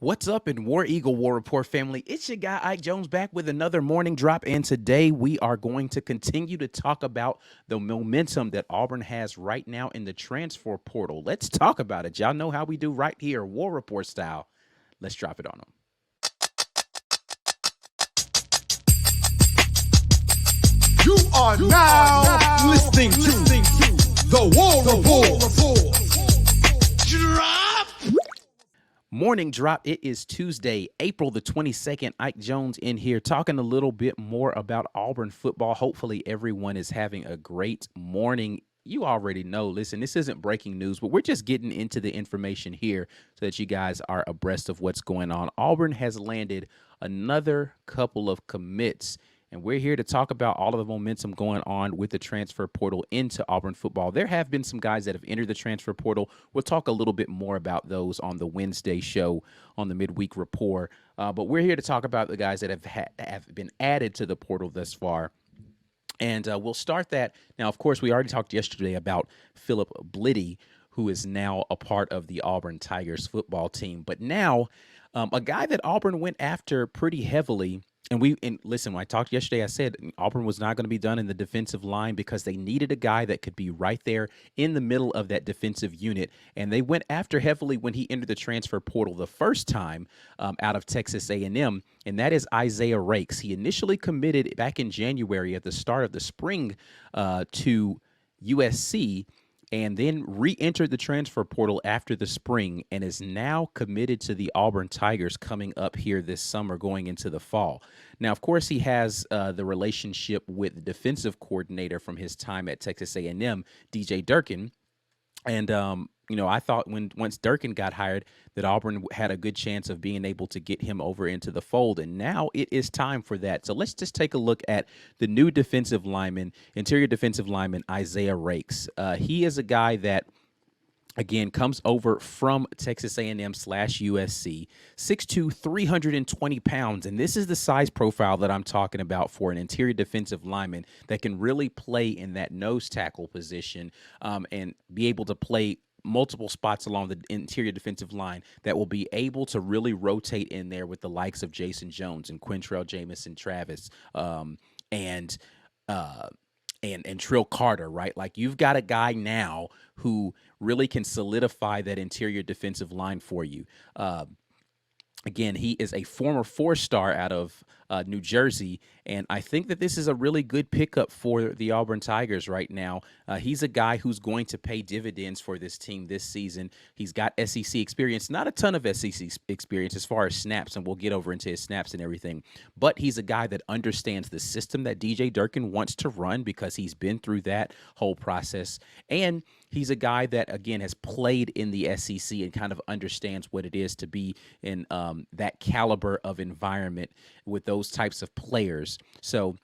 What's up in War Eagle War Report family? It's your guy Ike Jones back with another morning drop, and today we are going to continue to talk about the momentum that Auburn has right now in the transfer portal. Let's talk about it. Y'all know how we do right here, War Report style. Let's drop it on them. You are now listening to the War Report. Drop. Morning drop. It is Tuesday, April the 22nd. Ike Jones in here talking a little bit more about Auburn football. Hopefully everyone is having a great morning. You already know, listen, this isn't breaking news, but we're just getting into the information here so that you guys are abreast of what's going on. Auburn has landed another couple of commits, and we're here to talk about all of the momentum going on with the transfer portal into Auburn football. There have been some guys that have entered the transfer portal. We'll talk a little bit more about those on the Wednesday show on the midweek Rapport. But we're here to talk about the guys that have been added to the portal thus far. And we'll start that. Now, of course, we already talked yesterday about Philip Bliddy, who is now a part of the Auburn Tigers football team. But now, a guy that Auburn went after pretty heavily. And listen, when I talked yesterday, I said Auburn was not going to be done in the defensive line because they needed a guy that could be right there in the middle of that defensive unit. And they went after heavily when he entered the transfer portal the first time out of Texas A&M, and that is Isaiah Raikes. He initially committed back in January at the start of the spring to USC, and then re-entered the transfer portal after the spring and is now committed to the Auburn Tigers coming up here this summer going into the fall. Now, of course, he has the relationship with the defensive coordinator from his time at Texas A&M, DJ Durkin. And, I thought once Durkin got hired that Auburn had a good chance of being able to get him over into the fold. And now it is time for that. So let's just take a look at the new defensive lineman, interior defensive lineman, Isaiah Raikes. He is a guy that, again, comes over from Texas A&M/USC, 6'2", 320 pounds. And this is the size profile that I'm talking about for an interior defensive lineman that can really play in that nose tackle position and be able to play multiple spots along the interior defensive line that will be able to really rotate in there with the likes of Jason Jones and Quintrell Jamison Travis and Trill Carter, right? Like, you've got a guy now who really can solidify that interior defensive line for you. Again, he is a former four-star out of New Jersey, and I think that this is a really good pickup for the Auburn Tigers right now. He's a guy who's going to pay dividends for this team this season. He's got SEC experience, not a ton of SEC experience as far as snaps, and we'll get over into his snaps and everything, but he's a guy that understands the system that DJ Durkin wants to run because he's been through that whole process, and he's a guy that, again, has played in the SEC and kind of understands what it is to be in that caliber of environment with those types of players. So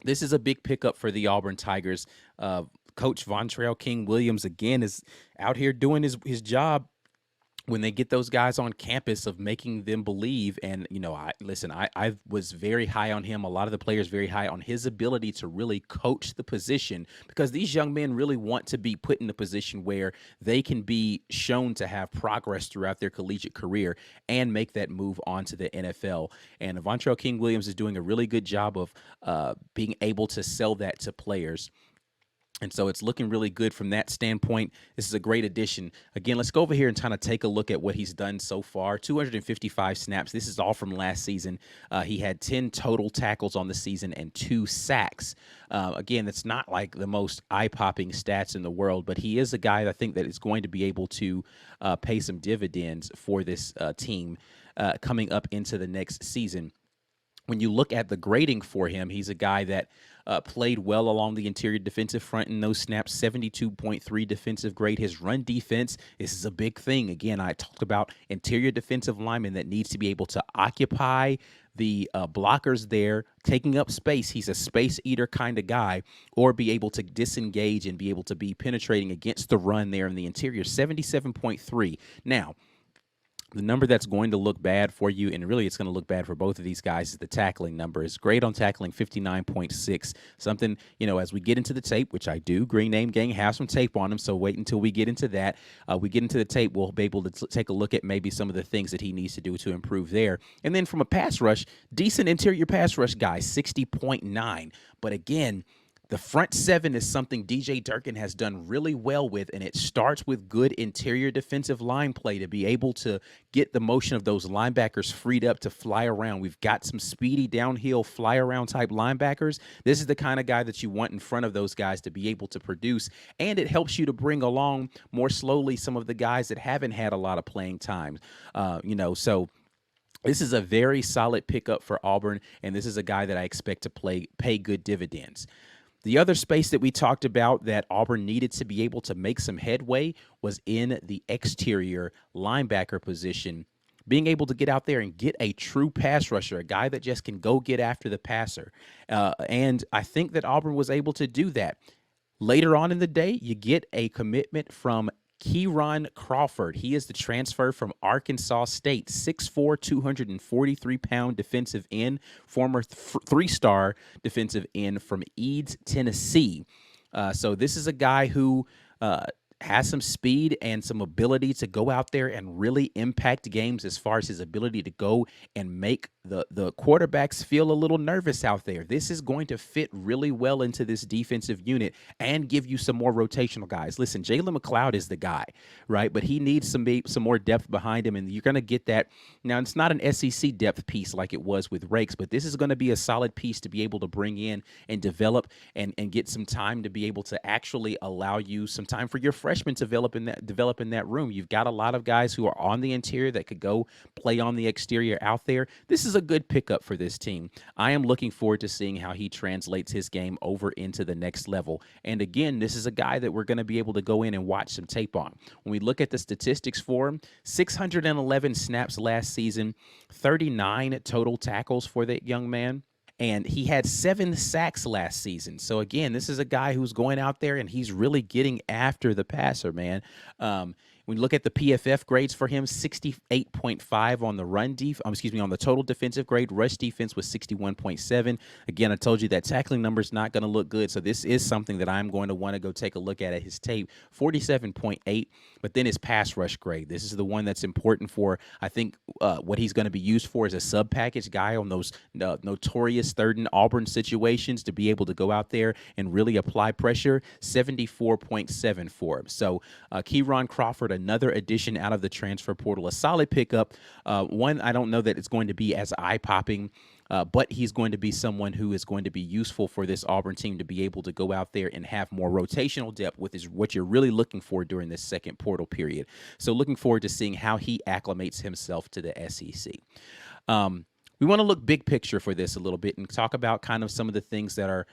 this is a big pickup for the Auburn Tigers. Coach Vontrell King Williams, again, is out here doing his job when they get those guys on campus of making them believe. And, I was very high on him. A lot of the players very high on his ability to really coach the position because these young men really want to be put in a position where they can be shown to have progress throughout their collegiate career and make that move on to the NFL. And Vontrell King Williams is doing a really good job of being able to sell that to players. And so it's looking really good from that standpoint. This is a great addition. Again, let's go over here and kind of take a look at what he's done so far. 255 snaps. This is all from last season. He had 10 total tackles on the season and 2 sacks. Again, that's not like the most eye-popping stats in the world, but he is a guy I think that is going to be able to pay some dividends for this team coming up into the next season. When you look at the grading for him, he's a guy that played well along the interior defensive front in those snaps, 72.3 defensive grade. His run defense, this is a big thing. Again, I talked about interior defensive lineman that needs to be able to occupy the blockers there, taking up space. He's a space eater kind of guy, or be able to disengage and be able to be penetrating against the run there in the interior, 77.3. Now, The number that's going to look bad for you, and really it's going to look bad for both of these guys, is the tackling number. It's great on tackling, 59.6. Something, as we get into the tape, which I do, Green Name Gang has some tape on him, so wait until we get into that. We get into the tape, we'll be able to take a look at maybe some of the things that he needs to do to improve there. And then from a pass rush, decent interior pass rush guy, 60.9. But again, the front seven is something DJ Durkin has done really well with, and it starts with good interior defensive line play to be able to get the motion of those linebackers freed up to fly around. We've got some speedy downhill fly around type linebackers. This is the kind of guy that you want in front of those guys to be able to produce, and it helps you to bring along more slowly some of the guys that haven't had a lot of playing time. So this is a very solid pickup for Auburn, and this is a guy that I expect to pay good dividends. The other space that we talked about that Auburn needed to be able to make some headway was in the exterior linebacker position, being able to get out there and get a true pass rusher, a guy that just can go get after the passer. And I think that Auburn was able to do that. Later on in the day, you get a commitment from Keyron Crawford. He is the transfer from Arkansas State, 6'4", 243-pound defensive end, former three-star defensive end from Eads, Tennessee. So this is a guy who has some speed and some ability to go out there and really impact games as far as his ability to go and make the quarterbacks feel a little nervous out there. This is going to fit really well into this defensive unit and give you some more rotational guys. Listen, Jalen McLeod is the guy, right? But he needs some more depth behind him, and you're going to get that. Now, it's not an SEC depth piece like it was with Raikes, but this is going to be a solid piece to be able to bring in and develop and get some time to be able to actually allow you some time for your freshmen to develop in that room. You've got a lot of guys who are on the interior that could go play on the exterior out there. This is a good pickup for this team. I am looking forward to seeing how he translates his game over into the next level. And again, this is a guy that we're going to be able to go in and watch some tape on. When we look at the statistics for him, 611 snaps last season, 39 total tackles for that young man. And he had 7 sacks last season. So, again, this is a guy who's going out there and he's really getting after the passer, man. When you look at the PFF grades for him, 68.5 on the on the total defensive grade. Rush defense was 61.7. Again, I told you that tackling number is not going to look good, so this is something that I'm going to want to go take a look at his tape. 47.8, but then his pass rush grade. This is the one that's important for, I think, what he's going to be used for as a sub-package guy on those notorious third and Auburn situations to be able to go out there and really apply pressure. 74.7 for him. So, Keyron Crawford, another addition out of the transfer portal, a solid pickup. One, I don't know that it's going to be as eye-popping, but he's going to be someone who is going to be useful for this Auburn team to be able to go out there and have more rotational depth, with what you're really looking for during this second portal period. So looking forward to seeing how he acclimates himself to the SEC. We want to look big picture for this a little bit and talk about kind of some of the things that are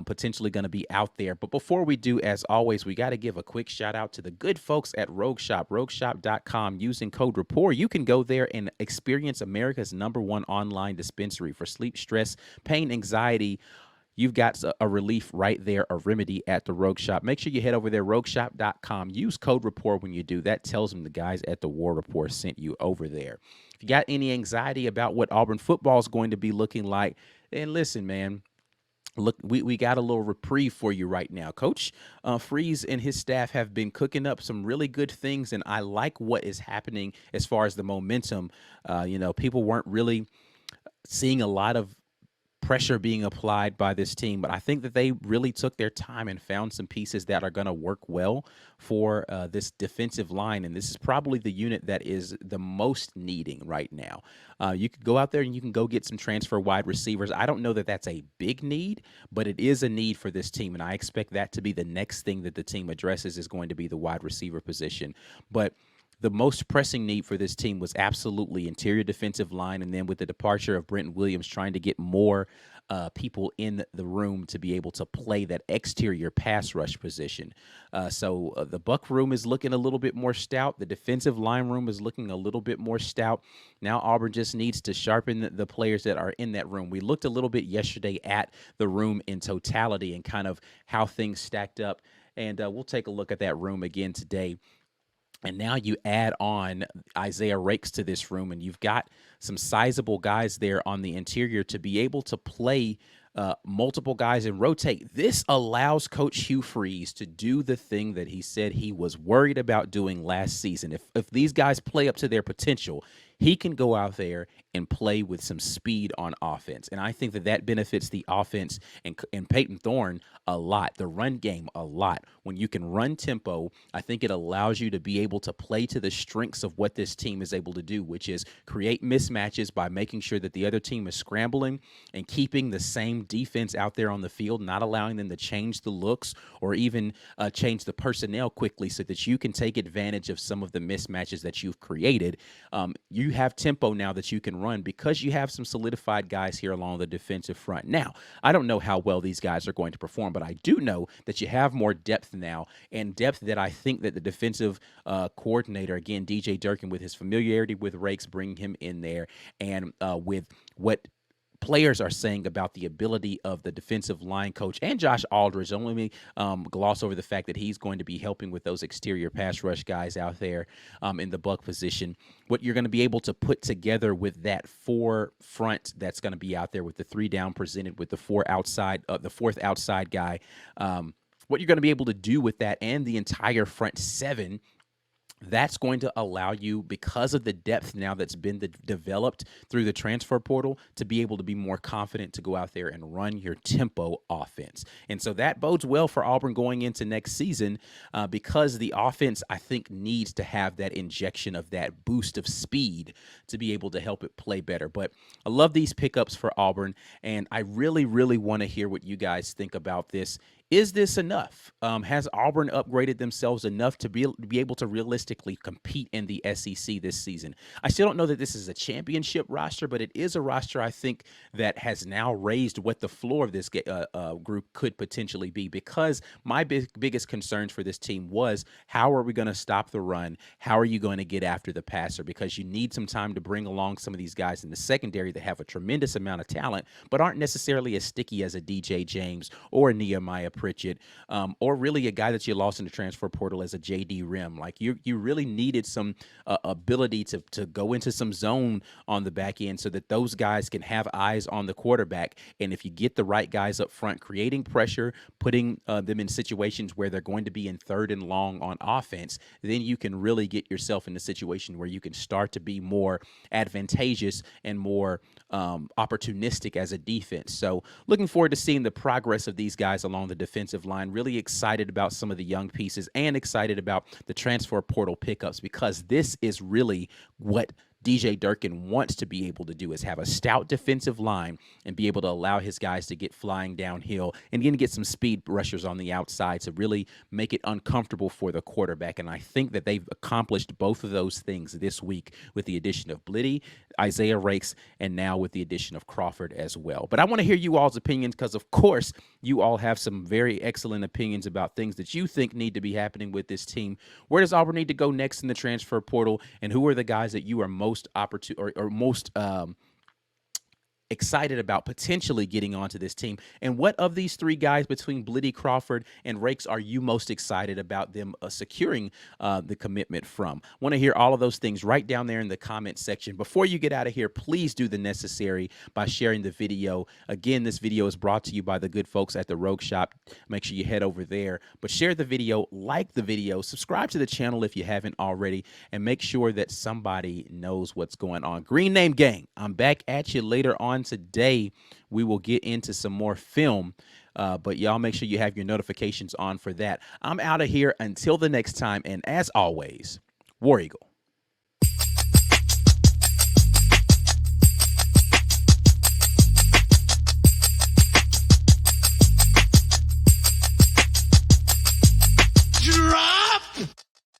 potentially going to be out there. But before we do, as always, we got to give a quick shout out to the good folks at Rogue Shop, rogueshop.com. Using code Rapport, you can go there and experience America's #1 online dispensary for sleep, stress, pain, anxiety. You've got a relief right there, a remedy at the Rogue Shop. Make sure you head over there, rogueshop.com. Use code Rapport when you do. That tells them the guys at the War Report sent you over there. If you got any anxiety about what Auburn football is going to be looking like, then listen, man. Look, we got a little reprieve for you right now. Coach Freeze and his staff have been cooking up some really good things, and I like what is happening as far as the momentum. People weren't really seeing a lot of pressure being applied by this team, but I think that they really took their time and found some pieces that are going to work well for this defensive line, and this is probably the unit that is the most needing right now. You could go out there and you can go get some transfer wide receivers. I don't know that that's a big need, but it is a need for this team, and I expect that to be the next thing that the team addresses is going to be the wide receiver position. But the most pressing need for this team was absolutely interior defensive line, and then with the departure of Brenton Williams, trying to get more people in the room to be able to play that exterior pass rush position. So the Buck room is looking a little bit more stout. The defensive line room is looking a little bit more stout. Now Auburn just needs to sharpen the players that are in that room. We looked a little bit yesterday at the room in totality and kind of how things stacked up, and we'll take a look at that room again today. And now you add on Isaiah Raikes to this room, and you've got some sizable guys there on the interior to be able to play multiple guys and rotate. This allows Coach Hugh Freeze to do the thing that he said he was worried about doing last season. If these guys play up to their potential, he can go out there and play with some speed on offense. And I think that that benefits the offense and Peyton Thorne a lot, the run game a lot. When you can run tempo, I think it allows you to be able to play to the strengths of what this team is able to do, which is create mismatches by making sure that the other team is scrambling and keeping the same defense out there on the field, not allowing them to change the looks or even change the personnel quickly so that you can take advantage of some of the mismatches that you've created. You have tempo now that you can run because you have some solidified guys here along the defensive front. Now, I don't know how well these guys are going to perform, but I do know that you have more depth now, and depth that I think that the defensive coordinator, again, DJ Durkin, with his familiarity with Raikes, bringing him in there, and with what players are saying about the ability of the defensive line coach and Josh Aldridge. Don't let me gloss over the fact that he's going to be helping with those exterior pass rush guys out there in the buck position. What you're going to be able to put together with that four front that's going to be out there with the three down presented with the fourth outside guy. What you're going to be able to do with that and the entire front seven, that's going to allow you, because of the depth now that's been developed through the transfer portal, to be able to be more confident to go out there and run your tempo offense. And so that bodes well for Auburn going into next season because the offense, I think, needs to have that injection of that boost of speed to be able to help it play better. But I love these pickups for Auburn, and I really, really want to hear what you guys think about this. Is this enough? Has Auburn upgraded themselves enough to be able to realistically compete in the SEC this season? I still don't know that this is a championship roster, but it is a roster I think that has now raised what the floor of this group could potentially be, because my biggest concerns for this team was, how are we going to stop the run? How are you going to get after the passer? Because you need some time to bring along some of these guys in the secondary that have a tremendous amount of talent, but aren't necessarily as sticky as a DJ James or a Nehemiah Pritchett, or really a guy that you lost in the transfer portal as a JD Rim. Like you really needed some ability to go into some zone on the back end so that those guys can have eyes on the quarterback. And if you get the right guys up front, creating pressure, putting them in situations where they're going to be in third and long on offense, then you can really get yourself in a situation where you can start to be more advantageous and more opportunistic as a defense. So looking forward to seeing the progress of these guys along the defensive line. Really excited about some of the young pieces and excited about the transfer portal pickups, because this is really what DJ Durkin wants to be able to do, is have a stout defensive line and be able to allow his guys to get flying downhill and again get some speed rushers on the outside to really make it uncomfortable for the quarterback. And I think that they've accomplished both of those things this week with the addition of Blitty, Isaiah Raikes, and now with the addition of Crawford as well. But I want to hear you all's opinions, because of course you all have some very excellent opinions about things that you think need to be happening with this team. Where does Auburn need to go next in the transfer portal, and who are the guys that you are most excited about potentially getting onto this team? And what of these three guys between Blitty, Crawford, and Raikes are you most excited about them securing the commitment from? Want to hear all of those things right down there in the comment section. Before you get out of here, please do the necessary by sharing the video. Again, this video is brought to you by the good folks at the Rogue Shop. Make sure you head over there. But share the video, like the video, subscribe to the channel if you haven't already, and make sure that somebody knows what's going on. Green Name Gang, I'm back at you later on today. We will get into some more film, but y'all make sure you have your notifications on for that. I'm out of here until the next time, and as always, War Eagle.